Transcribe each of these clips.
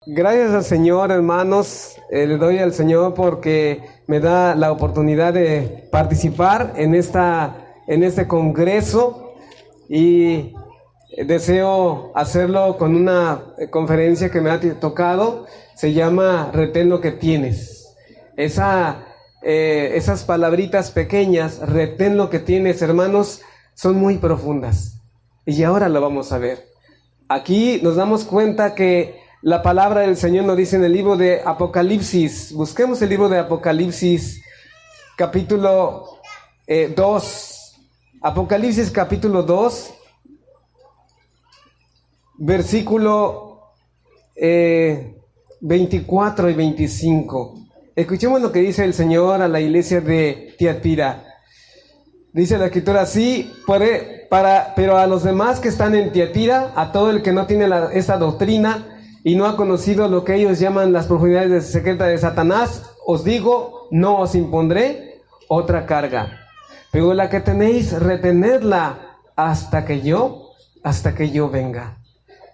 Gracias al Señor, hermanos. Le doy al Señor porque me da la oportunidad de participar en este congreso y deseo hacerlo con una conferencia que me ha tocado. Se llama Retén lo que tienes. Esas palabritas pequeñas, retén lo que tienes, hermanos, son muy profundas. Y ahora lo vamos a ver. Aquí nos damos cuenta que la palabra del Señor nos dice en el libro de Apocalipsis. Busquemos el libro de Apocalipsis, capítulo 2. Apocalipsis, capítulo 2, versículo 24 y 25. Escuchemos lo que dice el Señor a la iglesia de Tiatira. Dice la Escritura así: pero a los demás que están en Tiatira, a todo el que no tiene esta doctrina y no ha conocido lo que ellos llaman las profundidades secretas de Satanás, os digo, no os impondré otra carga, pero la que tenéis, retenedla hasta que yo venga.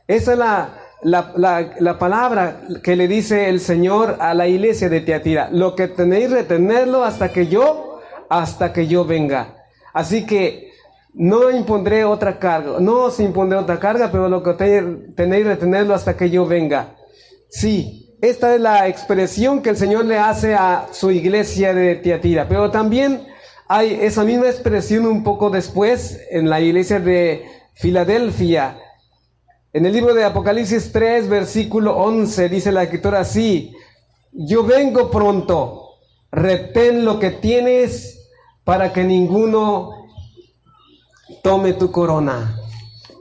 Esa es la palabra que le dice el Señor a la iglesia de Tiatira. Lo que tenéis, retenerlo hasta que yo venga. Así que no impondré otra carga, no os impondré otra carga, pero lo que tenéis, retenerlo hasta que yo venga. Sí, esta es la expresión que el Señor le hace a su iglesia de Tiatira, pero también hay esa misma expresión un poco después en la iglesia de Filadelfia. En el libro de Apocalipsis 3, versículo 11, dice la Escritura así: yo vengo pronto, retén lo que tienes para que ninguno tome tu corona.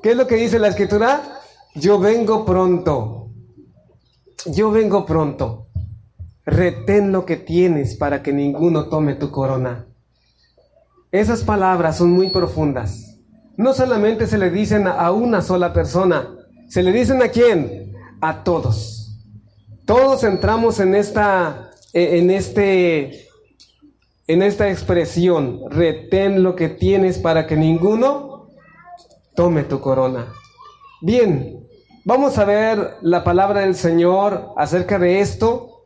¿Qué es lo que dice la Escritura? Yo vengo pronto. Yo vengo pronto. Retén lo que tienes para que ninguno tome tu corona. Esas palabras son muy profundas. No solamente se le dicen a una sola persona. ¿Se le dicen a quién? A todos. Todos entramos en esta expresión: retén lo que tienes para que ninguno tome tu corona. Bien, vamos a ver la palabra del Señor acerca de esto.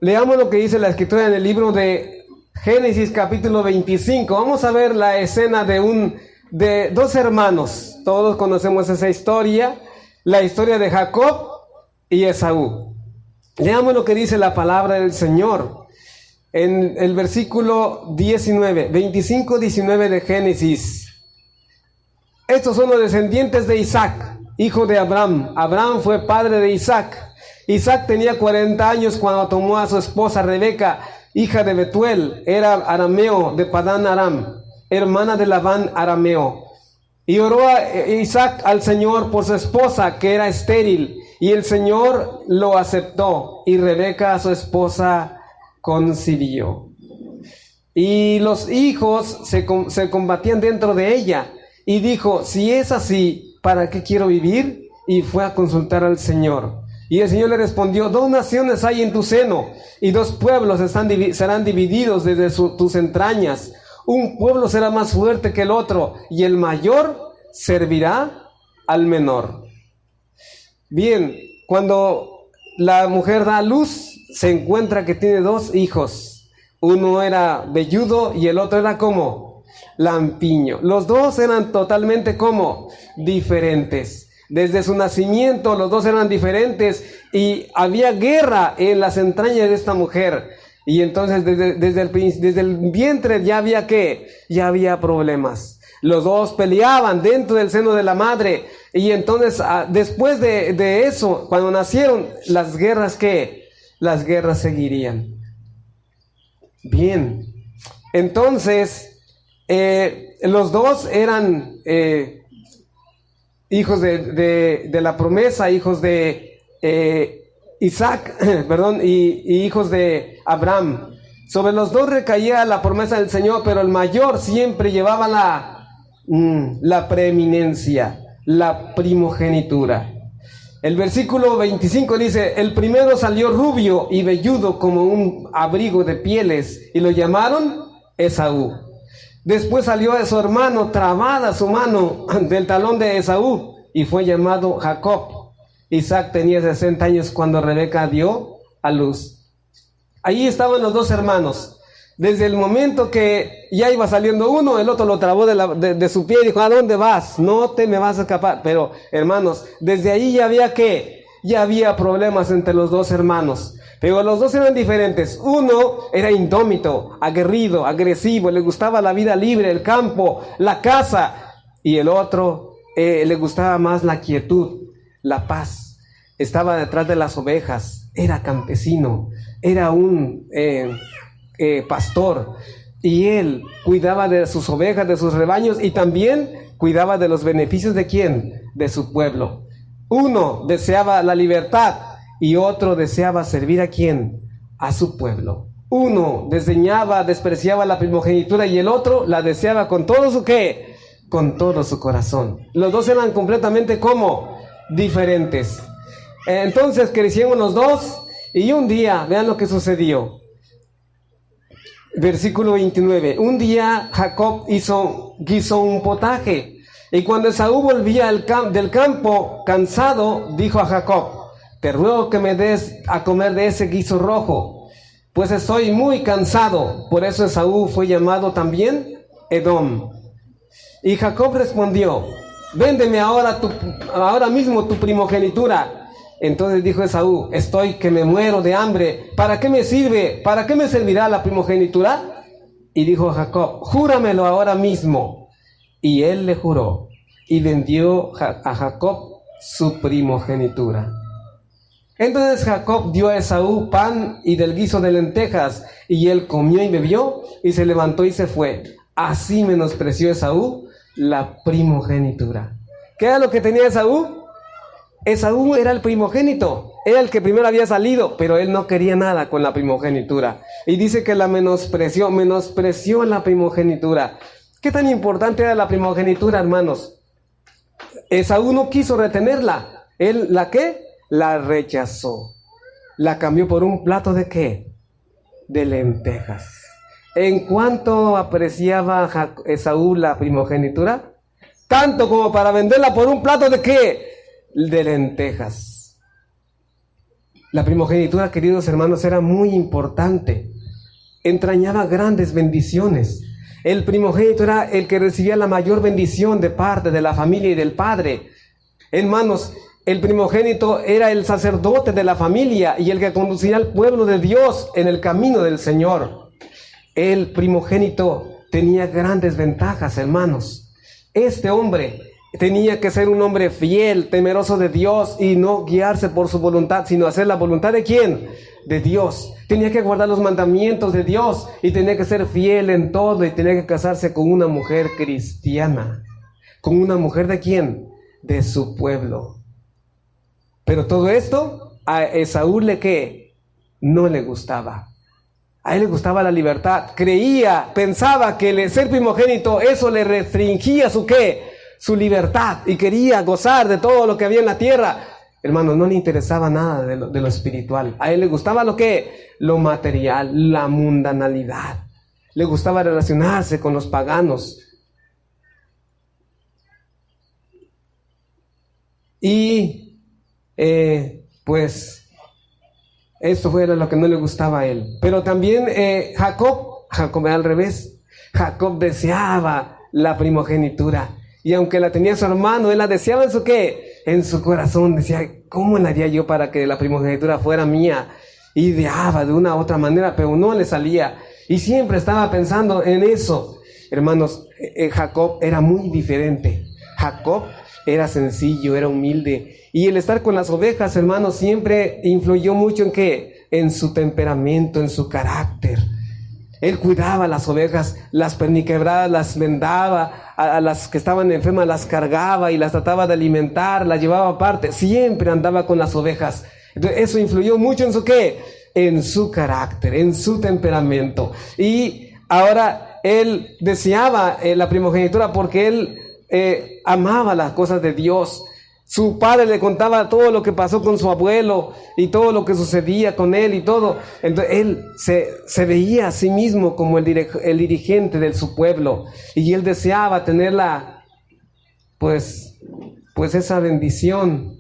Leamos lo que dice la Escritura en el libro de Génesis, capítulo 25. Vamos a ver la escena de dos hermanos. Todos conocemos esa historia, la historia de Jacob y Esaú. Leamos lo que dice la palabra del Señor en el versículo 25-19 de Génesis. Estos son los descendientes de Isaac, hijo de Abraham. Abraham fue padre de Isaac. Isaac tenía 40 años cuando tomó a su esposa Rebeca, hija de Betuel, era arameo de Padán Aram, hermana de Labán arameo. Y oró a Isaac al Señor por su esposa, que era estéril, y el Señor lo aceptó, y Rebeca, su esposa, concibió. Y los hijos se combatían dentro de ella, y dijo: si es así, ¿para qué quiero vivir? Y fue a consultar al Señor. Y el Señor le respondió: 2 naciones hay en tu seno, y 2 pueblos serán divididos desde tus entrañas. Un pueblo será más fuerte que el otro, y el mayor servirá al menor. Bien, cuando la mujer da a luz, se encuentra que tiene 2 hijos. Uno era velludo y el otro era como lampiño. Los 2 eran totalmente como diferentes. Desde su nacimiento los 2 eran diferentes y había guerra en las entrañas de esta mujer. Y entonces desde el vientre ya había problemas. Los 2 peleaban dentro del seno de la madre. Y entonces después de eso, cuando nacieron, las guerras seguirían. Bien, entonces los 2 eran hijos de la promesa, hijos de Isaac, y hijos de Abraham. Sobre los 2 recaía la promesa del Señor, pero el mayor siempre llevaba la preeminencia, la primogenitura. El versículo 25 dice: el primero salió rubio y velludo como un abrigo de pieles, y lo llamaron Esaú. Después salió a su hermano, trabada su mano del talón de Esaú, y fue llamado Jacob. Isaac tenía 60 años cuando Rebeca dio a luz. Ahí estaban los dos hermanos. Desde el momento que ya iba saliendo uno, el otro lo trabó de su pie y dijo, ¿a dónde vas? No te me vas a escapar. Pero, hermanos, desde ahí ya había ¿qué? Ya había problemas entre los dos hermanos. Pero los dos eran diferentes. Uno era indómito, aguerrido, agresivo, le gustaba la vida libre, el campo, la casa. Y el otro le gustaba más la quietud, la paz. Estaba detrás de las ovejas, era campesino, era un pastor. Y él cuidaba de sus ovejas, de sus rebaños, y también cuidaba de los beneficios ¿de quién? De su pueblo. Uno deseaba la libertad y otro deseaba servir ¿a quién? A su pueblo. Uno desdeñaba, despreciaba la primogenitura y el otro la deseaba con todo su ¿qué? Con todo su corazón. Los dos eran completamente ¿cómo? Diferentes. Entonces crecieron los dos y un día, vean lo que sucedió. Versículo 29. Un día Jacob guisó un potaje y cuando Esaú volvía del campo cansado, dijo a Jacob, te ruego que me des a comer de ese guiso rojo, pues estoy muy cansado. Por eso Esaú fue llamado también Edom. Y Jacob respondió, véndeme ahora mismo tu primogenitura. Entonces dijo Esaú, estoy que me muero de hambre, ¿para qué me sirve? ¿Para qué me servirá la primogenitura? Y dijo Jacob, júramelo ahora mismo. Y él le juró, y vendió a Jacob su primogenitura. Entonces Jacob dio a Esaú pan y del guiso de lentejas, y él comió y bebió, y se levantó y se fue. Así menospreció Esaú la primogenitura. ¿Qué era lo que tenía Esaú? Esaú era el primogénito, era el que primero había salido, pero él no quería nada con la primogenitura. Y dice que la menospreció la primogenitura. ¿Qué tan importante era la primogenitura, hermanos? Esaú no quiso retenerla. Él, ¿la qué? La rechazó. La cambió por un plato ¿de qué? De lentejas. ¿En cuánto apreciaba Esaú la primogenitura? Tanto como para venderla por un plato ¿de qué? De lentejas. La primogenitura, queridos hermanos, era muy importante. Entrañaba grandes bendiciones. El primogénito era el que recibía la mayor bendición de parte de la familia y del padre. Hermanos, el primogénito era el sacerdote de la familia y el que conducía al pueblo de Dios en el camino del Señor. El primogénito tenía grandes ventajas, hermanos. Este hombre tenía que ser un hombre fiel, temeroso de Dios y no guiarse por su voluntad, sino hacer la voluntad ¿de quién? De Dios. Tenía que guardar los mandamientos de Dios y tenía que ser fiel en todo y tenía que casarse con una mujer cristiana. ¿Con una mujer de quién? De su pueblo. Pero todo esto a Esaú ¿qué? No le gustaba. A él le gustaba la libertad. Pensaba que el ser primogénito, eso le restringía su ¿qué? Su libertad, y quería gozar de todo lo que había en la tierra. Hermanos, no le interesaba nada de lo espiritual. A él le gustaba lo material, la mundanalidad. Le gustaba relacionarse con los paganos. Y pues esto fue lo que no le gustaba a él. Pero también Jacob era al revés. Jacob deseaba la primogenitura. Y aunque la tenía su hermano, él la deseaba en su ¿qué? En su corazón. Decía, ¿cómo le haría yo para que la primogenitura fuera mía? Ideaba de una u otra manera, pero no le salía. Y siempre estaba pensando en eso. Hermanos, Jacob era muy diferente. Jacob era sencillo, era humilde. Y el estar con las ovejas, hermanos, siempre influyó mucho en ¿qué? En su temperamento, en su carácter. Él cuidaba las ovejas, las perniquebradas, las vendaba, a las que estaban enfermas las cargaba y las trataba de alimentar, las llevaba aparte. Siempre andaba con las ovejas. Entonces, eso influyó mucho en su ¿qué? En su carácter, en su temperamento. Y ahora él deseaba la primogenitura porque él amaba las cosas de Dios. Su padre le contaba todo lo que pasó con su abuelo y todo lo que sucedía con él y todo. Entonces él se veía a sí mismo como el dirigente de su pueblo. Y él deseaba tener pues esa bendición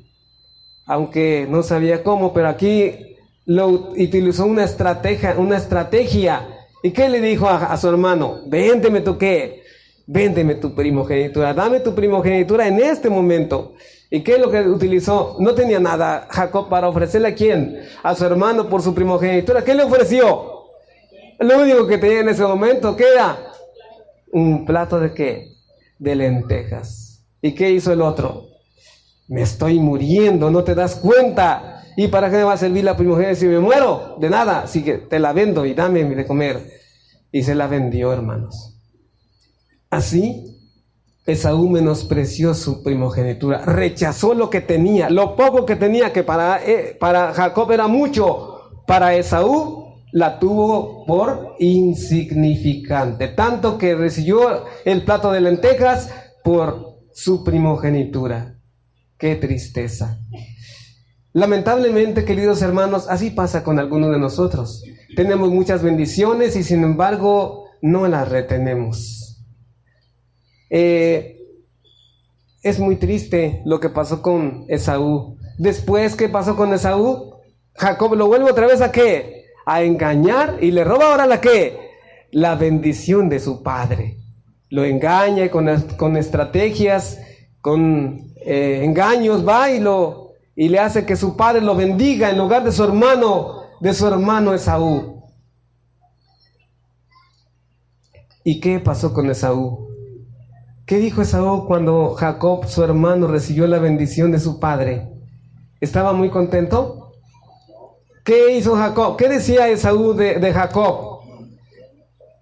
aunque no sabía cómo, pero aquí lo utilizó una estrategia. ¿Y qué le dijo a su hermano? Véndeme tu qué, véndeme tu primogenitura, dame tu primogenitura en este momento. ¿Y qué es lo que utilizó? No tenía nada Jacob para ofrecerle a quién, a su hermano por su primogenitura. ¿Qué le ofreció? Lo único que tenía en ese momento, ¿qué era? Un plato de qué, de lentejas. ¿Y qué hizo el otro? Me estoy muriendo, ¿no te das cuenta? ¿Y para qué me va a servir la primogenitura si me muero? De nada, así que te la vendo y dame de comer. Y se la vendió, hermanos. Así, Esaú menospreció su primogenitura, rechazó lo que tenía, lo poco que tenía, que para Jacob era mucho, para Esaú la tuvo por insignificante, tanto que recibió el plato de lentejas por su primogenitura. ¡Qué tristeza! Lamentablemente, queridos hermanos, así pasa con algunos de nosotros. Tenemos muchas bendiciones y sin embargo no las retenemos. Es muy triste lo que pasó con Esaú. Después, ¿qué pasó con Esaú? Jacob lo vuelve otra vez ¿a qué? A engañar y le roba ahora ¿la qué? La bendición de su padre. Lo engaña con estrategias, con engaños, va y le hace que su padre lo bendiga en lugar de su hermano Esaú. ¿Y qué pasó con Esaú? ¿Qué dijo Esaú cuando Jacob, su hermano, recibió la bendición de su padre? ¿Estaba muy contento? ¿Qué hizo Jacob? ¿Qué decía Esaú de Jacob?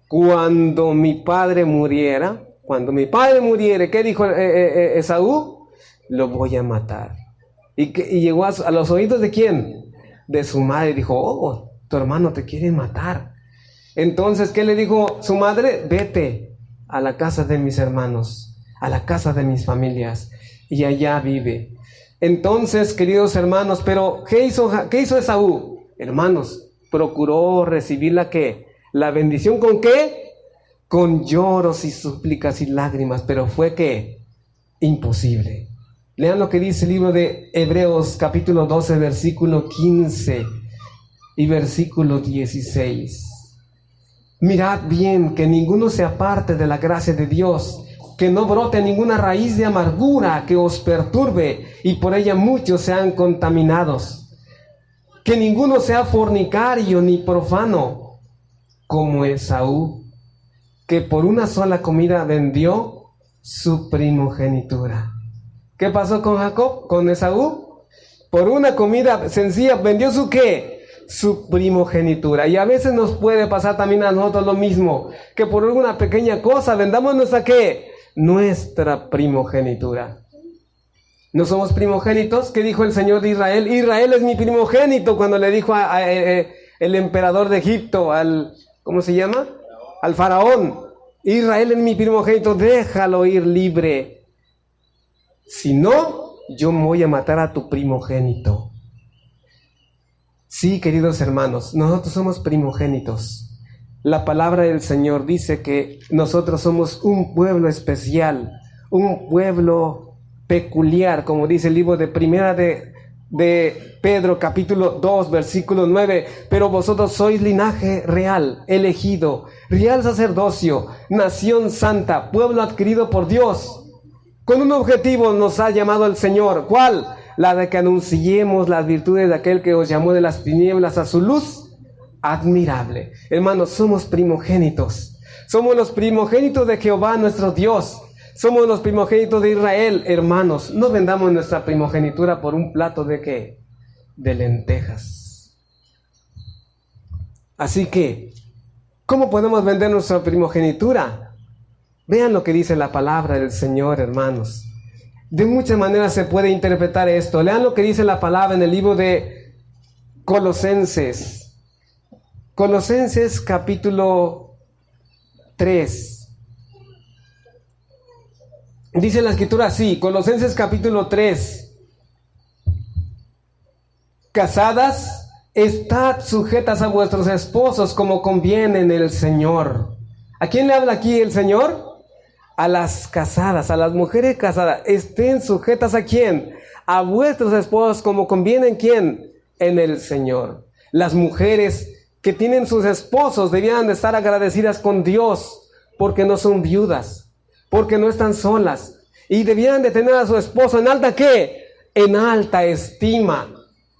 Cuando mi padre muriera, ¿qué dijo Esaú? Lo voy a matar. Y llegó a los oídos ¿de quién? De su madre. Dijo, oh, tu hermano te quiere matar. Entonces, ¿qué le dijo su madre? Vete a la casa de mis hermanos, a la casa de mis familias, y allá vive. Entonces, queridos hermanos, pero ¿qué hizo Esaú? Hermanos, procuró recibir la bendición ¿con qué? Con lloros y súplicas y lágrimas, pero fue ¿qué? Imposible. Lean lo que dice el libro de Hebreos, capítulo 12, versículo 15 y versículo 16. Mirad bien que ninguno se aparte de la gracia de Dios, que no brote ninguna raíz de amargura que os perturbe y por ella muchos sean contaminados. Que ninguno sea fornicario ni profano, como Esaú, que por una sola comida vendió su primogenitura. ¿Qué pasó con Jacob? ¿Con Esaú? Por una comida sencilla vendió su ¿qué? Su primogenitura. Y a veces nos puede pasar también a nosotros lo mismo, que por una pequeña cosa vendamos nuestra ¿qué? Nuestra primogenitura. ¿No somos primogénitos? ¿Qué dijo el Señor de Israel? Israel es mi primogénito, cuando le dijo el emperador de Egipto, ¿cómo se llama? Al faraón. Israel es mi primogénito, déjalo ir libre. Si no, yo me voy a matar a tu primogénito. Sí, queridos hermanos, nosotros somos primogénitos. La palabra del Señor dice que nosotros somos un pueblo especial, un pueblo peculiar, como dice el libro de Primera de Pedro, capítulo 2, versículo 9. Pero vosotros sois linaje real, elegido, real sacerdocio, nación santa, pueblo adquirido por Dios. Con un objetivo nos ha llamado el Señor. ¿Cuál? La de que anunciemos las virtudes de aquel que os llamó de las tinieblas a su luz admirable. Hermanos, somos primogénitos. Somos los primogénitos de Jehová nuestro Dios. Somos los primogénitos de Israel. Hermanos, no vendamos nuestra primogenitura por un plato de ¿qué? De lentejas. Así que, ¿cómo podemos vender nuestra primogenitura? Vean lo que dice la palabra del Señor, hermanos. De muchas maneras se puede interpretar esto. Lean lo que dice la palabra en el libro de Colosenses. Colosenses capítulo 3. Dice la escritura así, Colosenses capítulo 3. Casadas, estad sujetas a vuestros esposos como conviene en el Señor. ¿A quién le habla aquí el Señor? A las casadas, a las mujeres casadas. Estén sujetas ¿a quién? a vuestros esposos como conviene en quién, en el Señor. Las mujeres que tienen sus esposos debían de estar agradecidas con Dios porque no son viudas, porque no están solas, y debían de tener a su esposo en alta ¿qué? En alta estima.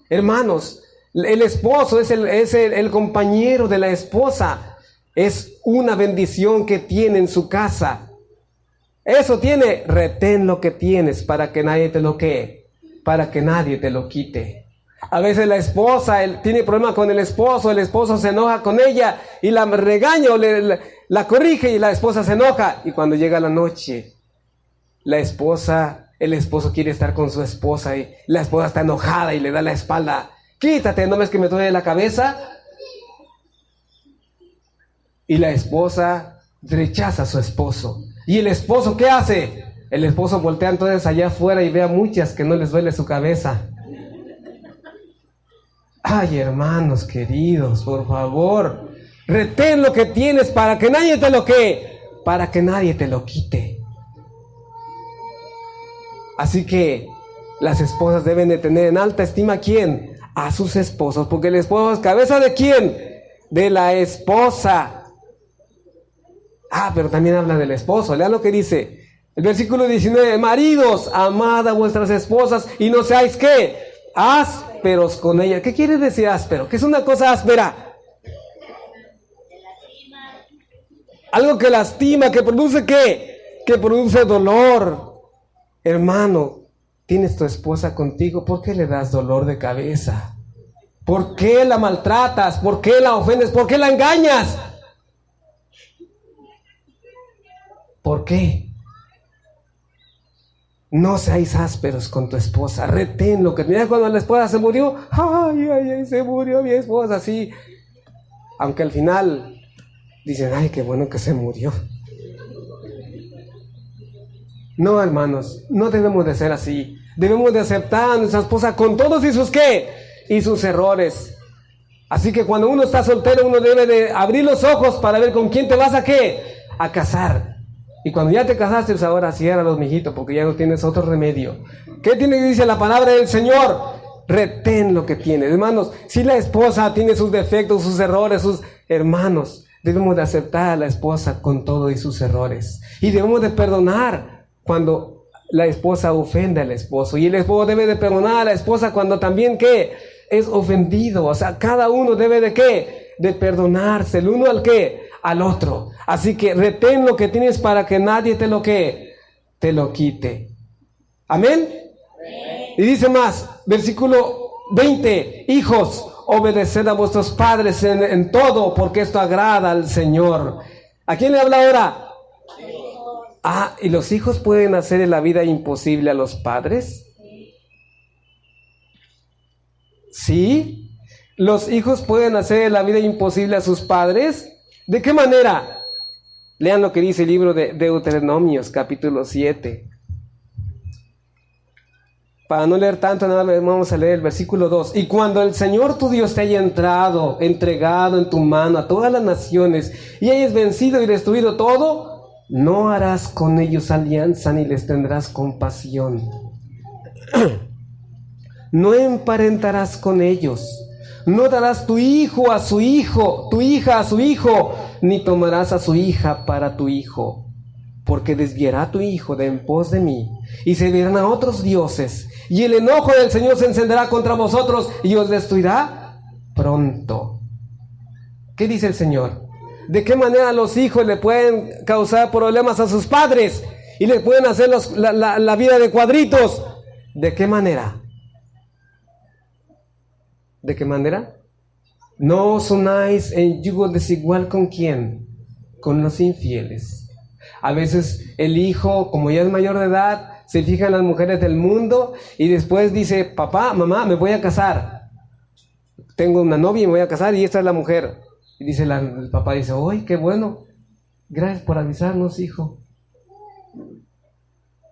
Hermanos, el esposo es el compañero de la esposa. Es una bendición que tiene en su casa. Eso tiene, retén lo que tienes para que nadie te lo para que nadie te lo quite. A veces la esposa tiene problema con el esposo se enoja con ella y la regaña o la corrige y la esposa se enoja. Y cuando llega la noche, el esposo quiere estar con su esposa y la esposa está enojada y le da la espalda. Quítate, ¿no ves que me duele la cabeza? Y la esposa rechaza a su esposo. ¿Y el esposo qué hace? El esposo voltea entonces allá afuera y ve a muchas que no les duele su cabeza. Ay, hermanos queridos, por favor, retén lo que tienes para que nadie te lo para que nadie te lo quite. Así que las esposas deben de tener en alta estima ¿a quién? A sus esposos, porque el esposo es cabeza ¿de quién? De la esposa. Pero también habla del esposo. Lean lo que dice el versículo 19. Maridos, amad a vuestras esposas y no seáis ¿qué? Ásperos con ellas. ¿Qué quiere decir áspero? ¿Qué es una cosa áspera? Algo que lastima, que produce ¿qué? Que produce dolor. Hermano, tienes tu esposa contigo, ¿por qué le das dolor de cabeza? ¿Por qué la maltratas? ¿Por qué la ofendes? ¿Por qué la engañas? ¿Por qué? No seáis ásperos con tu esposa, retén lo que tenías. Cuando la esposa se murió, ay, se murió mi esposa, sí. Aunque al final dicen, ay, qué bueno que se murió. No, hermanos, no debemos de ser así. Debemos de aceptar a nuestra esposa con todos y sus ¿qué? Y sus errores. Así que cuando uno está soltero, uno debe de abrir los ojos para ver con quién te vas a ¿qué? A casar. Y cuando ya te casaste, pues ahora ciérralos, mijito, porque ya no tienes otro remedio. ¿Qué tiene que decir la palabra del Señor? Retén lo que tienes. Hermanos, si la esposa tiene sus defectos, sus errores, sus hermanos, debemos de aceptar a la esposa con todo y sus errores. Y debemos de perdonar cuando la esposa ofende al esposo. Y el esposo debe de perdonar a la esposa cuando también, ¿qué? Es ofendido. O sea, cada uno debe de ¿qué? De perdonarse el uno al ¿qué? Al otro. Así que retén lo que tienes para que nadie te lo quite. ¿Amén? Y dice más, versículo 20, hijos, obedeced a vuestros padres en todo, porque esto agrada al Señor. ¿A quién le habla ahora? ¿Y los hijos pueden hacer la vida imposible a los padres? ¿Sí? ¿Los hijos pueden hacer la vida imposible a sus padres? ¿De qué manera? Lean lo que dice el libro de Deuteronomios, capítulo 7. Para no leer tanto, nada más vamos a leer el versículo 2. Y cuando el Señor tu Dios te haya entregado en tu mano a todas las naciones, y hayas vencido y destruido todo, no harás con ellos alianza ni les tendrás compasión. No emparentarás con ellos. No darás tu hijo a su hijo, tu hija a su hijo, ni tomarás a su hija para tu hijo, porque desviará tu hijo de en pos de mí, y servirán a otros dioses, y el enojo del Señor se encenderá contra vosotros, y os destruirá pronto. ¿Qué dice el Señor? ¿De qué manera los hijos le pueden causar problemas a sus padres, y les pueden hacer la vida de cuadritos? ¿De qué manera? ¿De qué manera? No os unáis en yugo desigual ¿con quién? Con los infieles. A veces el hijo, como ya es mayor de edad, se fija en las mujeres del mundo y después dice, papá, mamá, me voy a casar. Tengo una novia y me voy a casar y esta es la mujer. Y dice el papá, dice, ¡ay, qué bueno! Gracias por avisarnos, hijo.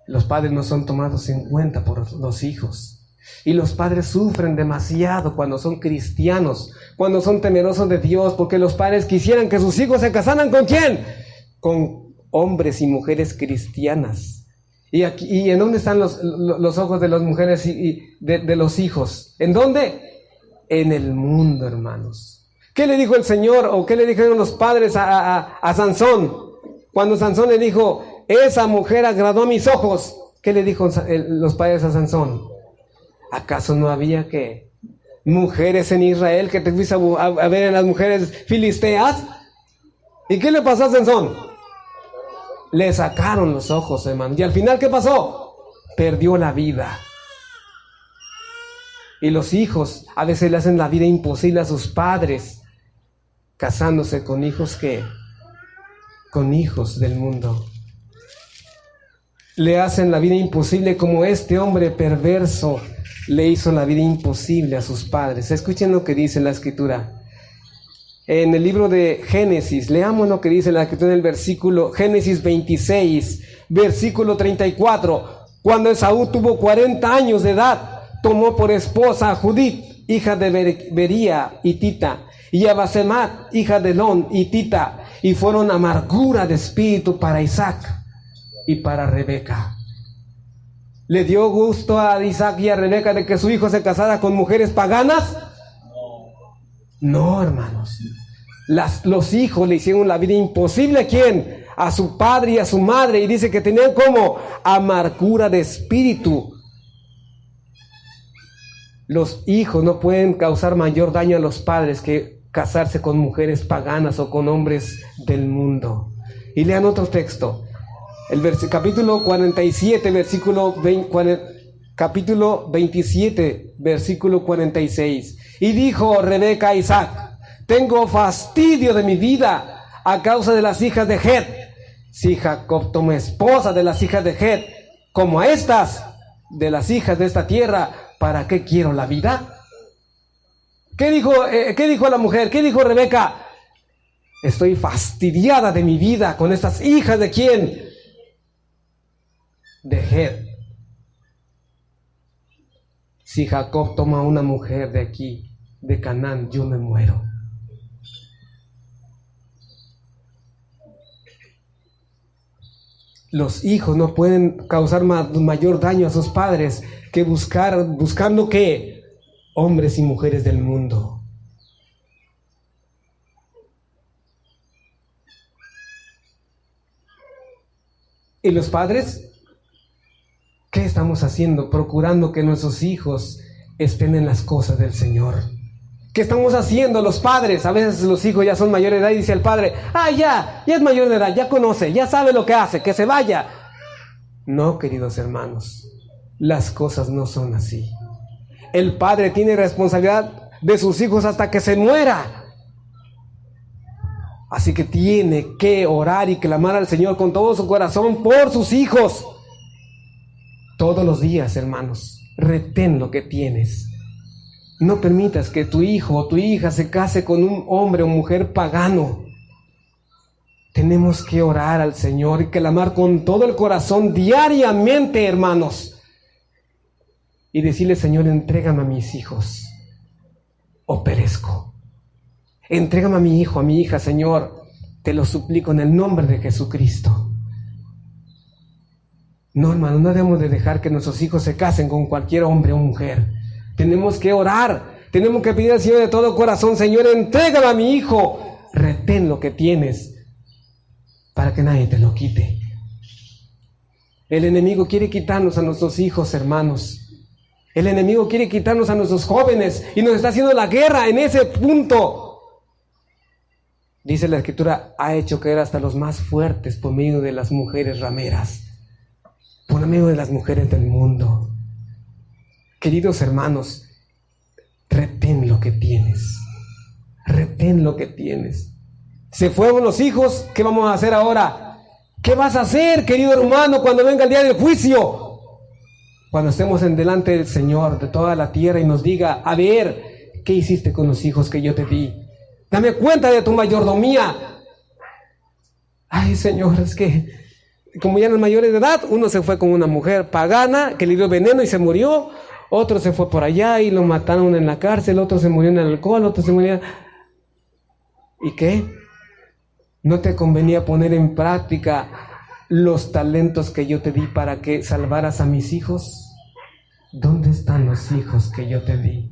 Los padres no son tomados en cuenta por los hijos. Y los padres sufren demasiado cuando son cristianos, cuando son temerosos de Dios, porque los padres quisieran que sus hijos se casaran ¿con quién? Con hombres y mujeres cristianas. ¿Y en dónde están los ojos de las mujeres y de los hijos? ¿En dónde? En el mundo, hermanos. ¿Qué le dijo el Señor o qué le dijeron los padres a Sansón? Cuando Sansón le dijo, esa mujer agradó a mis ojos. ¿Qué le dijo los padres a Sansón? ¿Acaso no había mujeres en Israel que te fuiste a ver en las mujeres filisteas? ¿Y qué le pasó a Sansón? Le sacaron los ojos, hermano. Y al final, ¿qué pasó? Perdió la vida. Y los hijos a veces le hacen la vida imposible a sus padres, casándose con hijos con hijos del mundo. Le hacen la vida imposible, como este hombre perverso le hizo la vida imposible a sus padres. Escuchen lo que dice la Escritura. En el libro de Génesis, leamos lo que dice la Escritura en el versículo, Génesis 26, versículo 34. Cuando Esaú tuvo 40 años de edad, tomó por esposa a Judith, hija de Bería, hitita, y a Basemat, hija de Elón, hitita, y fueron amargura de espíritu para Isaac y para Rebeca. ¿Le dio gusto a Isaac y a Rebeca de que su hijo se casara con mujeres paganas? No, hermanos. Los hijos le hicieron la vida imposible. ¿A quién? A su padre y a su madre. Y dice que tenían como amargura de espíritu. Los hijos no pueden causar mayor daño a los padres que casarse con mujeres paganas o con hombres del mundo. Y lean otro texto. Capítulo 47, capítulo 27, versículo 46. Y dijo Rebeca a Isaac, tengo fastidio de mi vida a causa de las hijas de Het. Si Jacob toma esposa de las hijas de Het, como a estas, de las hijas de esta tierra, ¿para qué quiero la vida? ¿Qué dijo la mujer? ¿Qué dijo Rebeca? Estoy fastidiada de mi vida con estas hijas de ¿quién? De Het. Si Jacob toma una mujer de aquí, de Canaán, yo me muero. Los hijos no pueden causar mayor daño a sus padres que buscando ¿qué? Hombres y mujeres del mundo. ¿Y los padres? ¿Qué estamos haciendo? Procurando que nuestros hijos estén en las cosas del Señor. ¿Qué estamos haciendo los padres? A veces los hijos ya son mayores de edad y dice el padre, ya es mayor de edad, ya conoce, ya sabe lo que hace, que se vaya. No, queridos hermanos, las cosas no son así. El padre tiene responsabilidad de sus hijos hasta que se muera. Así que tiene que orar y clamar al Señor con todo su corazón por sus hijos. Todos los días, hermanos, retén lo que tienes. No permitas que tu hijo o tu hija se case con un hombre o mujer pagano. Tenemos que orar al Señor y clamar con todo el corazón diariamente, hermanos. Y decirle, Señor, entrégame a mis hijos o perezco. Entrégame a mi hijo, a mi hija, Señor. Te lo suplico en el nombre de Jesucristo. No, hermano, no debemos de dejar que nuestros hijos se casen con cualquier hombre o mujer. Tenemos que orar, tenemos que pedir al Señor de todo corazón, Señor, entrégame a mi hijo, retén lo que tienes para que nadie te lo quite. El enemigo quiere quitarnos a nuestros hijos, hermanos. El enemigo quiere quitarnos a nuestros jóvenes y nos está haciendo la guerra en ese punto. Dice la Escritura, ha hecho caer hasta los más fuertes por medio de las mujeres rameras, por medio de las mujeres del mundo. Queridos hermanos, retén lo que tienes. Retén lo que tienes. Se fueron los hijos, ¿qué vamos a hacer ahora? ¿Qué vas a hacer, querido hermano, cuando venga el día del juicio? Cuando estemos en delante del Señor de toda la tierra y nos diga, a ver, ¿qué hiciste con los hijos que yo te di? Dame cuenta de tu mayordomía. Ay, Señor, es que como ya eran mayores de edad, uno se fue con una mujer pagana que le dio veneno y se murió. Otro se fue por allá y lo mataron en la cárcel. Otro se murió en el alcohol. Otro se murió. ¿Y qué? ¿No te convenía poner en práctica los talentos que yo te di para que salvaras a mis hijos? ¿Dónde están los hijos que yo te di?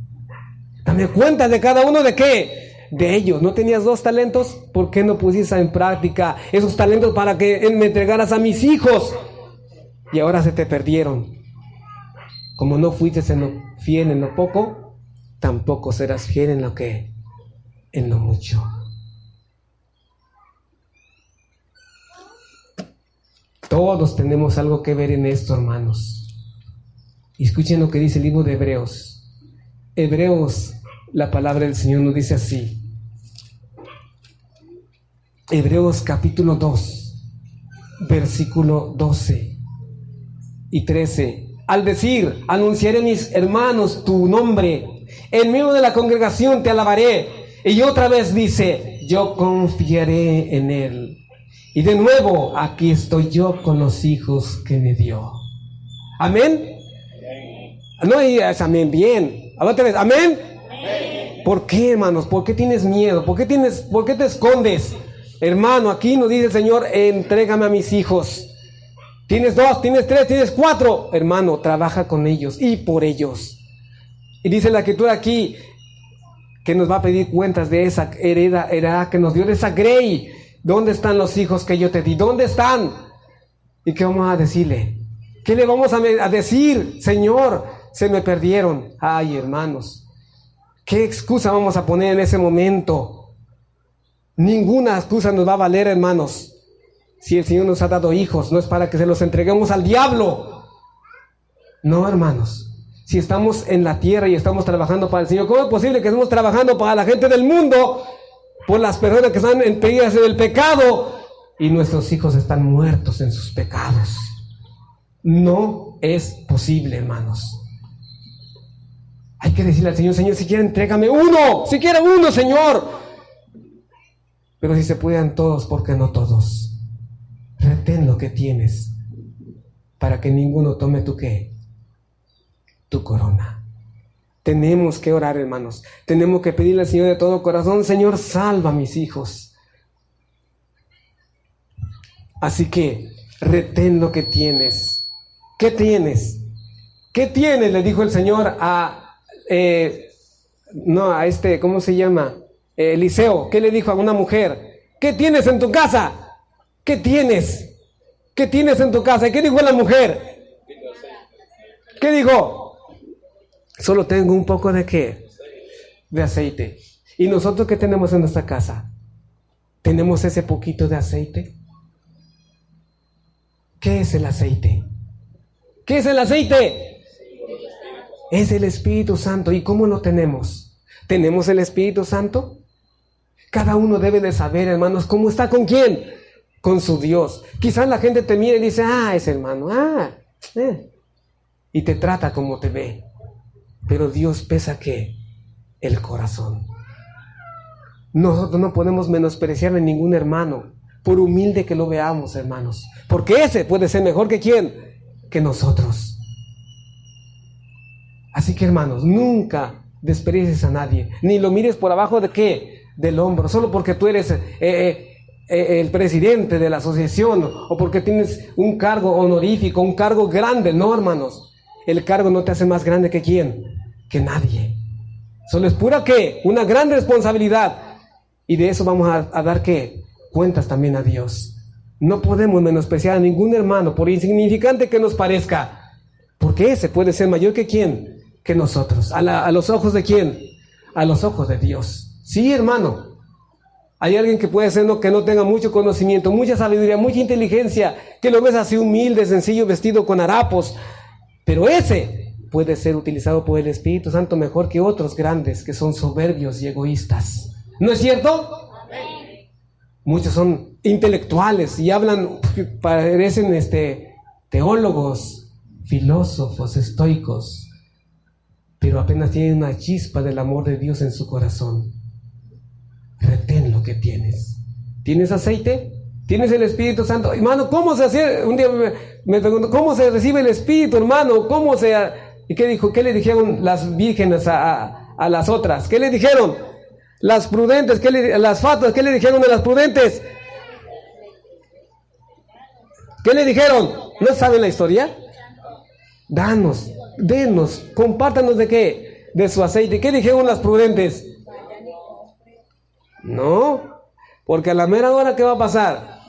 Dame cuenta de cada uno de qué. De ellos. ¿No tenías 2 talentos? ¿Por qué no pusiste en práctica esos talentos para que me entregaras a mis hijos? Y ahora se te perdieron. Como no fuiste fiel en lo poco, tampoco serás fiel en lo que, en lo mucho. Todos tenemos algo que ver en esto, hermanos. Y escuchen lo que dice el libro de Hebreos. Hebreos, la palabra del Señor nos dice así. Hebreos capítulo 2, versículo 12 y 13. Al decir, anunciaré a mis hermanos tu nombre, en medio de la congregación te alabaré. Y otra vez dice, yo confiaré en él. Y de nuevo, aquí estoy yo con los hijos que me dio. ¿Amén? No, es amén, bien. Otra vez, ¿amén? ¿Por qué, hermanos? ¿Por qué tienes miedo? ¿Por qué te escondes? Hermano, aquí nos dice el Señor, entrégame a mis hijos. Tienes 2, tienes 3, tienes 4. Hermano, trabaja con ellos y por ellos. Y dice la escritura aquí que nos va a pedir cuentas de esa heredad que nos dio, de esa grey. ¿Dónde están los hijos que yo te di? ¿Dónde están? ¿Y qué vamos a decirle? ¿Qué le vamos a decir? Señor, se me perdieron. Ay, hermanos, ¿qué excusa vamos a poner en ese momento? Ninguna excusa nos va a valer, hermanos. Si el Señor nos ha dado hijos, no es para que se los entreguemos al diablo. No, hermanos. Si estamos en la tierra y estamos trabajando para el Señor, ¿cómo es posible que estemos trabajando para la gente del mundo, por las personas que están impedidas en el pecado, y nuestros hijos están muertos en sus pecados? No es posible, hermanos. Hay que decirle al Señor, Señor, si quiere entrégame uno, si quiere uno, Señor. Pero si se pueden todos, ¿por qué no todos? Retén lo que tienes, para que ninguno tome tu ¿qué? Tu corona. Tenemos que orar, hermanos. Tenemos que pedirle al Señor de todo corazón, Señor, salva a mis hijos. Así que retén lo que tienes. ¿Qué tienes? ¿Qué tienes? Le dijo el Señor ¿cómo se llama? Eliseo. ¿Qué le dijo a una mujer? ¿Qué tienes en tu casa? ¿Qué tienes? ¿Qué tienes en tu casa? ¿Y qué dijo la mujer? ¿Qué dijo? Solo tengo un poco de ¿qué? De aceite. ¿Y nosotros qué tenemos en nuestra casa? ¿Tenemos ese poquito de aceite? ¿Qué es el aceite? ¿Qué es el aceite? Es el Espíritu Santo. ¿Y cómo lo tenemos? ¿Tenemos el Espíritu Santo? Cada uno debe de saber, hermanos, cómo está con quién. Con su Dios. Quizás la gente te mire y dice, ese hermano, y te trata como te ve. Pero Dios pesa ¿qué? El corazón. Nosotros no podemos menospreciar a ningún hermano, por humilde que lo veamos, hermanos, porque ese puede ser mejor que ¿quién? Que nosotros. Así que, hermanos, nunca desprecies a nadie, ni lo mires por abajo de ¿qué? Del hombro, solo porque tú eres el presidente de la asociación, o porque tienes un cargo honorífico, un cargo grande. No, hermanos, el cargo no te hace más grande que ¿quién? Que nadie. Solo es pura ¿qué? Una gran responsabilidad, y de eso vamos a dar ¿qué? Cuentas también a Dios. No podemos menospreciar a ningún hermano, por insignificante que nos parezca, porque ese puede ser mayor que ¿quién? Que nosotros. ¿A los ojos de quién? A los ojos de Dios. Sí, hermano. Hay alguien que puede ser que no tenga mucho conocimiento, mucha sabiduría, mucha inteligencia, que lo ves así humilde, sencillo, vestido con harapos, pero ese puede ser utilizado por el Espíritu Santo mejor que otros grandes que son soberbios y egoístas. ¿No es cierto? Amén. Muchos son intelectuales y hablan, parecen teólogos, filósofos, estoicos, pero apenas tienen una chispa del amor de Dios en su corazón. Retén lo que tienes. ¿Tienes aceite? ¿Tienes el Espíritu Santo? Hermano, ¿cómo se hace? Un día me pregunto, ¿cómo se recibe el Espíritu, hermano? ¿Cómo se...? ¿Y qué dijo? ¿Qué le dijeron las vírgenes a las otras? ¿Qué le dijeron? Las prudentes, las fatuas, ¿qué le dijeron a las prudentes? ¿Qué le dijeron? ¿No saben la historia? Danos, denos, compártanos de qué, de su aceite. ¿Qué dijeron las prudentes? No, porque a la mera hora, ¿qué va a pasar?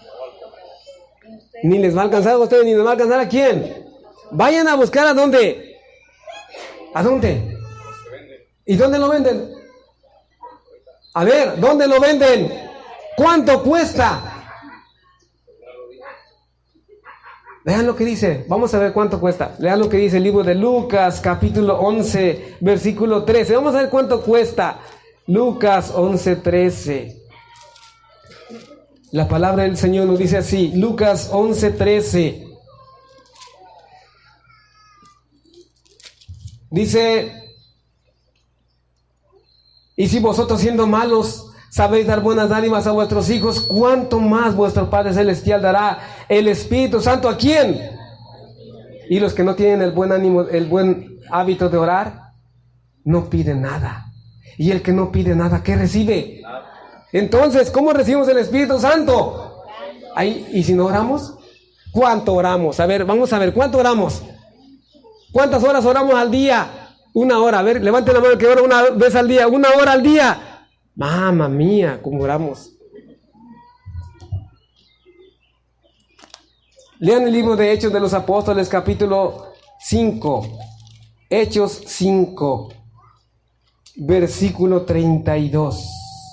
Ni les va a alcanzar a ustedes, ni les va a alcanzar a quién. Vayan a buscar a dónde. ¿A dónde? ¿Y dónde lo venden? A ver, ¿dónde lo venden? ¿Cuánto cuesta? Lean lo que dice, vamos a ver cuánto cuesta. Lean lo que dice el libro de Lucas, capítulo 11, versículo 13. Vamos a ver cuánto cuesta. Lucas 11, 13. La palabra del Señor nos dice así, Lucas 11, 13. Dice, y si vosotros siendo malos sabéis dar buenas dádivas a vuestros hijos, ¿cuánto más vuestro Padre Celestial dará el Espíritu Santo a quién? Y los que no tienen el buen ánimo, el buen hábito de orar, no piden nada. Y el que no pide nada, ¿qué recibe? Entonces, ¿cómo recibimos el Espíritu Santo? Ahí, ¿y si no oramos? ¿Cuánto oramos? A ver, vamos a ver, ¿cuánto oramos? ¿Cuántas horas oramos al día? 1 hora. A ver, levanten la mano que ora una vez al día. 1 hora al día. Mamma mía, ¿cómo oramos? Lean el libro de Hechos de los Apóstoles, capítulo 5. Hechos 5, versículo 32.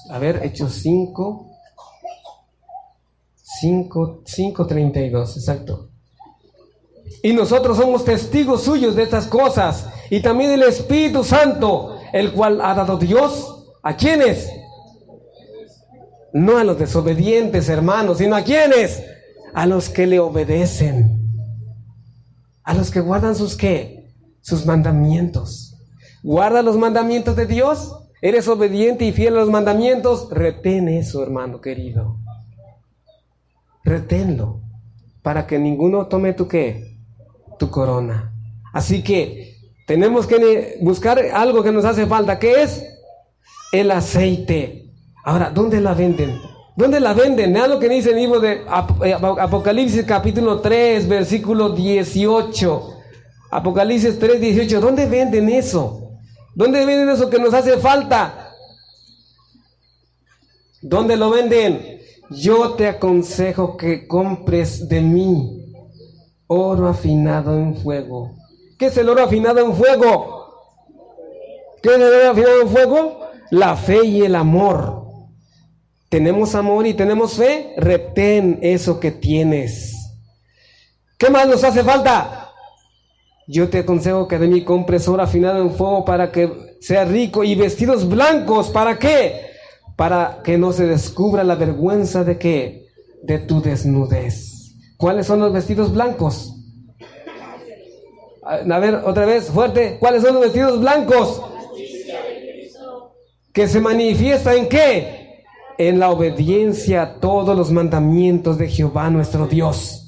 A ver, Hechos 5, 32, exacto. Y nosotros somos testigos suyos de estas cosas, y también el Espíritu Santo, el cual ha dado Dios. ¿A quiénes? No a los desobedientes, hermanos, sino ¿a quiénes? A los que le obedecen. A los que guardan sus ¿qué? Sus mandamientos. ¿Guarda los mandamientos de Dios? ¿Eres obediente y fiel a los mandamientos? Retén eso, hermano querido. Reténlo. Para que ninguno tome tu ¿qué? Tu corona. Así que tenemos que buscar algo que nos hace falta. ¿Qué es? El aceite. Ahora, ¿dónde la venden? ¿Dónde la venden? Vean lo que dice el libro de Apocalipsis capítulo 3, versículo 18. Apocalipsis 3, 18. ¿Dónde venden eso? ¿Dónde venden eso que nos hace falta? ¿Dónde lo venden? Yo te aconsejo que compres de mí oro afinado en fuego. ¿Qué es el oro afinado en fuego? ¿Qué es el oro afinado en fuego? La fe y el amor. ¿Tenemos amor y tenemos fe? Retén eso que tienes. ¿Qué más nos hace falta? Yo te aconsejo que de mí compres oro afinado en fuego para que sea rico, y vestidos blancos. ¿Para qué? Para que no se descubra la vergüenza de ¿qué? De tu desnudez. ¿Cuáles son los vestidos blancos? A ver, otra vez, fuerte. ¿Cuáles son los vestidos blancos? Que se manifiesta ¿en qué? En la obediencia a todos los mandamientos de Jehová nuestro Dios.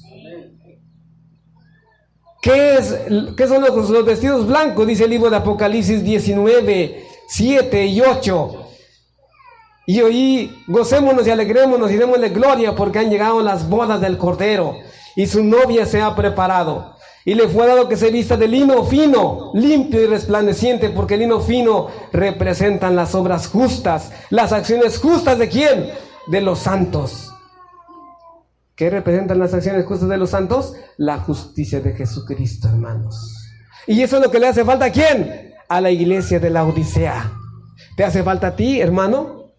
¿Qué son los vestidos blancos? Dice el libro de Apocalipsis 19, 7 y 8. Y hoy gocémonos y alegrémonos y démosle gloria, porque han llegado las bodas del Cordero y su novia se ha preparado. Y le fue dado que se vista de lino fino, limpio y resplandeciente, porque el lino fino representan las obras justas, las acciones justas ¿de quién? De los santos. ¿Qué representan las acciones justas de los santos? La justicia de Jesucristo, hermanos. Y eso es lo que le hace falta ¿a quién? A la iglesia de la Odisea. ¿Te hace falta a ti, hermano?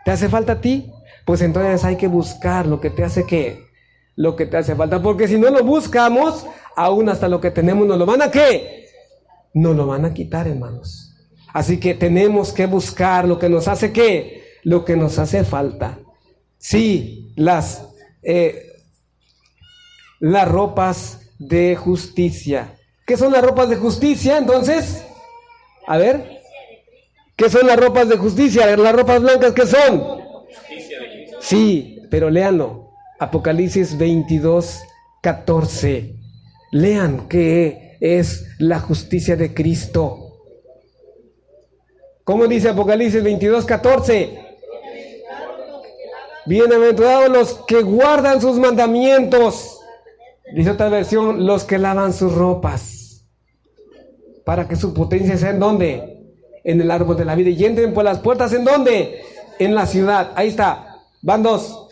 ¿Te hace falta a ti? Pues entonces hay que buscar lo que te hace ¿qué? Lo que te hace falta, porque si no lo buscamos, aún hasta lo que tenemos nos lo van a ¿qué? Nos lo van a quitar, hermanos. Así que tenemos que buscar lo que nos hace ¿qué? Lo que nos hace falta. Sí, las ropas de justicia. ¿Qué son las ropas de justicia entonces? A ver, ¿qué son las ropas de justicia? Las ropas blancas, ¿qué son? Sí, pero léanlo. Apocalipsis 22, 14. Lean qué es la justicia de Cristo. ¿Cómo dice Apocalipsis 22, 14? Bienaventurados los que guardan sus mandamientos. Dice otra versión, los que lavan sus ropas, para que su potencia sea ¿en dónde? En el árbol de la vida, y entren por las puertas ¿en dónde? En la ciudad. Ahí está, van dos.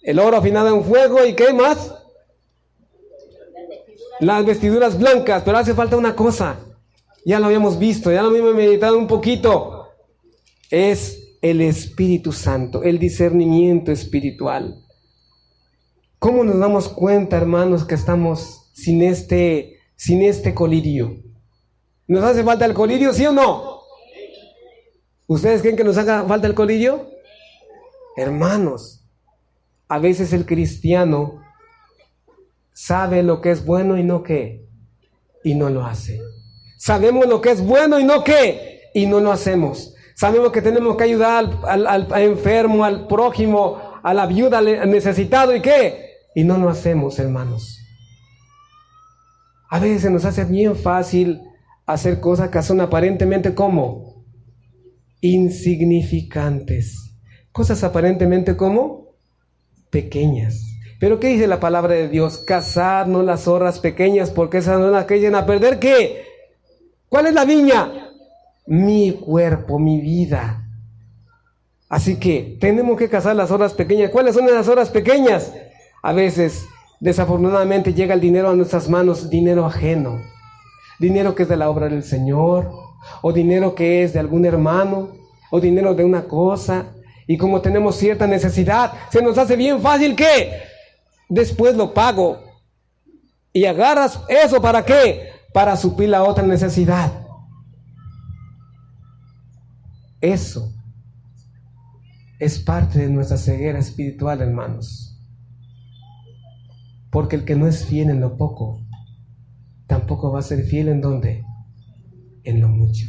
El oro afinado en fuego, ¿y qué más? Las vestiduras blancas, pero hace falta una cosa. Ya lo habíamos visto, ya lo habíamos meditado un poquito. Es el Espíritu Santo, el discernimiento espiritual. ¿Cómo nos damos cuenta, hermanos, que estamos sin este colirio? ¿Nos hace falta el colirio, sí o no? ¿Ustedes creen que nos haga falta el colirio? Hermanos, a veces el cristiano sabe lo que es bueno y no qué, y no lo hace. Sabemos lo que es bueno y no qué, y no lo hacemos. Sabemos que tenemos que ayudar al enfermo, al prójimo, a la viuda, al necesitado, ¿y qué? Y no lo hacemos, hermanos. A veces se nos hace bien fácil hacer cosas que son aparentemente como insignificantes. Cosas aparentemente como pequeñas. Pero ¿qué dice la palabra de Dios? Cazadnos las zorras pequeñas, porque esas no las que llegan a perder. ¿Qué? ¿Cuál es la viña? Mi cuerpo, mi vida. Así que tenemos que cazar las zorras pequeñas. ¿Cuáles son esas zorras pequeñas? A veces, desafortunadamente, llega el dinero a nuestras manos, dinero ajeno. Dinero que es de la obra del Señor, o dinero que es de algún hermano, o dinero de una cosa. Y como tenemos cierta necesidad, se nos hace bien fácil que después lo pago. Y agarras eso, ¿para qué? Para suplir la otra necesidad. Eso es parte de nuestra ceguera espiritual, hermanos. Porque el que no es fiel en lo poco, tampoco va a ser fiel ¿en dónde? En lo mucho.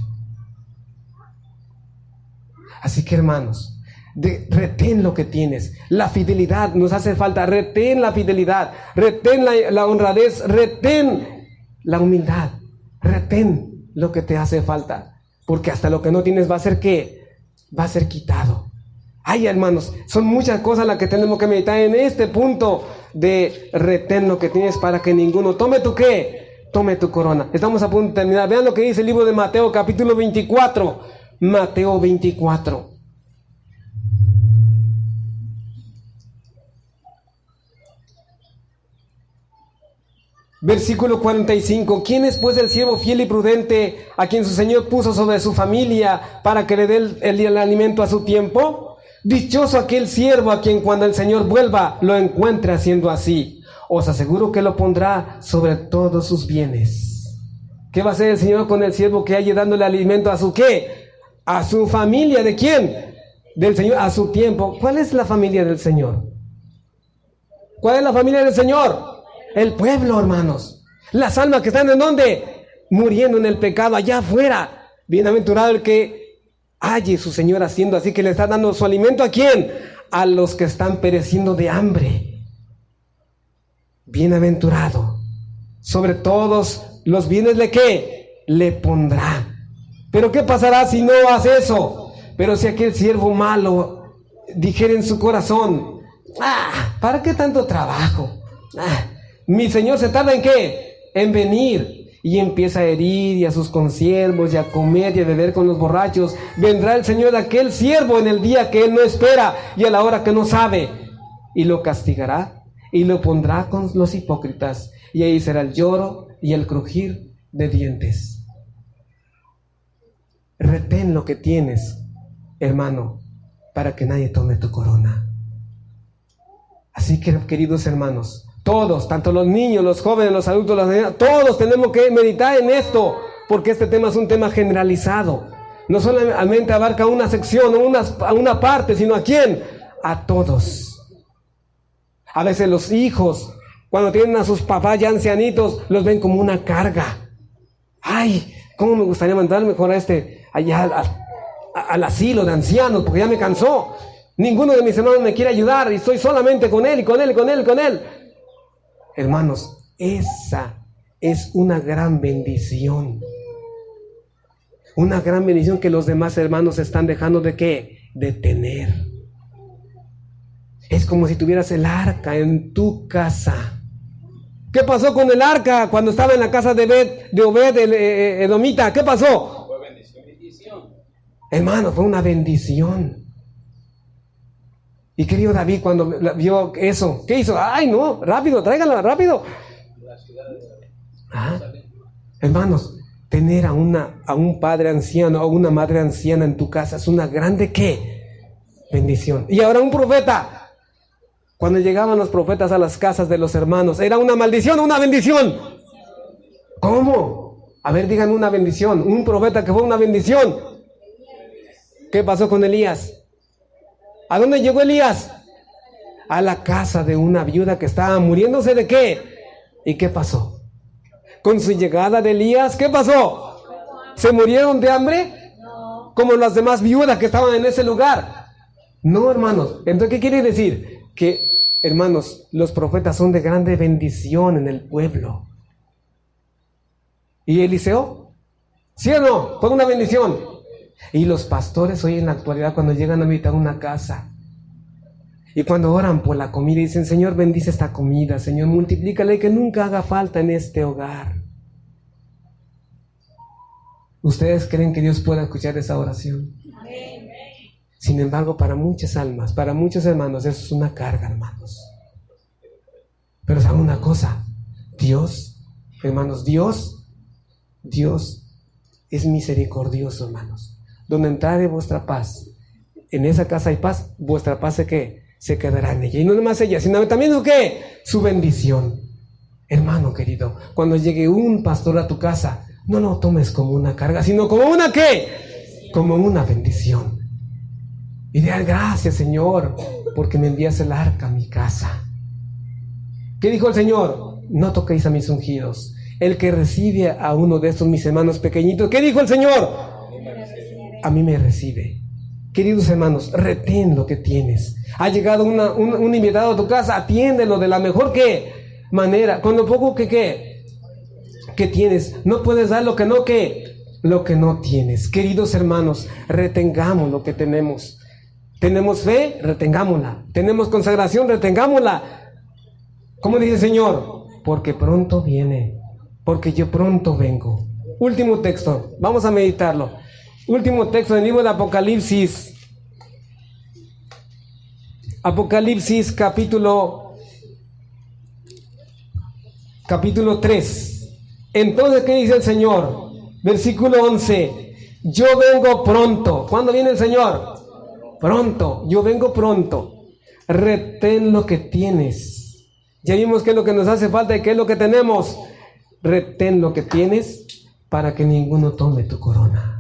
Así que, hermanos, retén lo que tienes. La fidelidad nos hace falta. Retén la fidelidad, retén la honradez, retén la humildad, retén lo que te hace falta. Porque hasta lo que no tienes va a ser ¿qué? Va a ser quitado. Ay, hermanos, son muchas cosas las que tenemos que meditar en este punto de retén lo que tienes para que ninguno tome tu ¿qué? Tome tu corona. Estamos a punto de terminar. Vean lo que dice el libro de Mateo, capítulo 24. Mateo 24. Versículo 45. ¿Quién es pues el siervo fiel y prudente a quien su Señor puso sobre su familia para que le dé el alimento a su tiempo? Dichoso aquel siervo a quien cuando el Señor vuelva lo encuentre haciendo así. Os aseguro que lo pondrá sobre todos sus bienes. ¿Qué va a hacer el Señor con el siervo que haya dándole alimento a su qué? A su familia. ¿De quién? Del Señor, a su tiempo. ¿Cuál es la familia del Señor? ¿Cuál es la familia del Señor? El pueblo, hermanos. Las almas que están ¿en dónde? Muriendo en el pecado, allá afuera. Bienaventurado el que halle su Señor haciendo así, que le está dando su alimento ¿a quién? A los que están pereciendo de hambre. Bienaventurado. Sobre todos los bienes ¿de qué? Le pondrá. Pero ¿qué pasará si no hace eso? Pero si aquel siervo malo dijera en su corazón: ¿para qué tanto trabajo? Mi Señor se tarda ¿en qué? En venir. Y empieza a herir y a sus consiervos y a comer y a beber con los borrachos. Vendrá el Señor de aquel siervo en el día que él no espera y a la hora que no sabe, y lo castigará y lo pondrá con los hipócritas, y ahí será el lloro y el crujir de dientes. Retén lo que tienes, hermano, para que nadie tome tu corona. Así que, queridos hermanos, todos, tanto los niños, los jóvenes, los adultos, los niños, todos tenemos que meditar en esto, porque este tema es un tema generalizado. No solamente abarca una sección o una parte, sino ¿a quién? A todos. A veces los hijos, cuando tienen a sus papás ya ancianitos, los ven como una carga. Ay, ¿cómo me gustaría mandar mejor allá al asilo de ancianos? Porque ya me cansó. Ninguno de mis hermanos me quiere ayudar y estoy solamente con él y con él y con él y con él. Hermanos, esa es una gran bendición. Una gran bendición que los demás hermanos están dejando ¿de qué? De tener. Es como si tuvieras el arca en tu casa. ¿Qué pasó con el arca cuando estaba en la casa de Obed Edomita? ¿Qué pasó? Fue bendición. Hermano, fue una bendición. Y querido David, cuando vio eso, ¿qué hizo? ¡Ay, no! ¡Rápido, tráigala, rápido! Hermanos, tener a un padre anciano o una madre anciana en tu casa es una grande, ¿qué? Bendición. Y ahora un profeta. Cuando llegaban los profetas a las casas de los hermanos, ¿era una maldición o una bendición? ¿Cómo? A ver, díganme una bendición. Un profeta que fue una bendición. ¿Qué pasó con Elías? ¿A dónde llegó Elías? A la casa de una viuda que estaba muriéndose ¿de qué? ¿Y qué pasó? Con su llegada de Elías, ¿qué pasó? ¿Se murieron de hambre? No. Como las demás viudas que estaban en ese lugar. No, hermanos. Entonces, ¿qué quiere decir? Que, hermanos, los profetas son de grande bendición en el pueblo. ¿Y Eliseo? ¿Sí o no? Fue una bendición. Y los pastores hoy en la actualidad, cuando llegan a visitar una casa y cuando oran por la comida, dicen: Señor, bendice esta comida, Señor, multiplícale, que nunca haga falta en este hogar. ¿Ustedes creen que Dios pueda escuchar esa oración? Sin embargo, para muchas almas, para muchos hermanos, eso es una carga, hermanos. Pero ¿saben una cosa? Dios, hermanos, Dios es misericordioso, hermanos. Donde entrare vuestra paz, en esa casa hay paz, vuestra paz se quedará en ella. Y no nomás ella, sino también ¿qué? Su bendición. Hermano querido, cuando llegue un pastor a tu casa, no lo tomes como una carga, sino como una ¿qué? Como una bendición. Y diga: gracias, Señor, porque me envías el arca a mi casa. ¿Qué dijo el Señor? No toquéis a mis ungidos. El que recibe a uno de estos mis hermanos pequeñitos, ¿qué dijo el Señor? A mí me recibe. Queridos hermanos, retén lo que tienes. Ha llegado un invitado a tu casa, atiéndelo de la mejor ¿qué? Manera. Con lo poco que tienes, no puedes dar lo que no tienes. Queridos hermanos, retengamos lo que tenemos. Tenemos fe, retengámosla. Tenemos consagración, retengámosla. ¿Cómo dice el Señor? Porque pronto viene, porque yo pronto vengo. Último texto, vamos a meditarlo. Último texto del libro de Apocalipsis. Apocalipsis capítulo 3. Entonces, ¿qué dice el Señor? Versículo 11. Yo vengo pronto. ¿Cuándo viene el Señor? Pronto. Yo vengo pronto. Retén lo que tienes. Ya vimos qué es lo que nos hace falta y qué es lo que tenemos. Retén lo que tienes para que ninguno tome tu corona.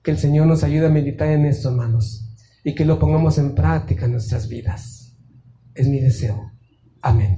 Que el Señor nos ayude a meditar en esto, hermanos, y que lo pongamos en práctica en nuestras vidas. Es mi deseo. Amén.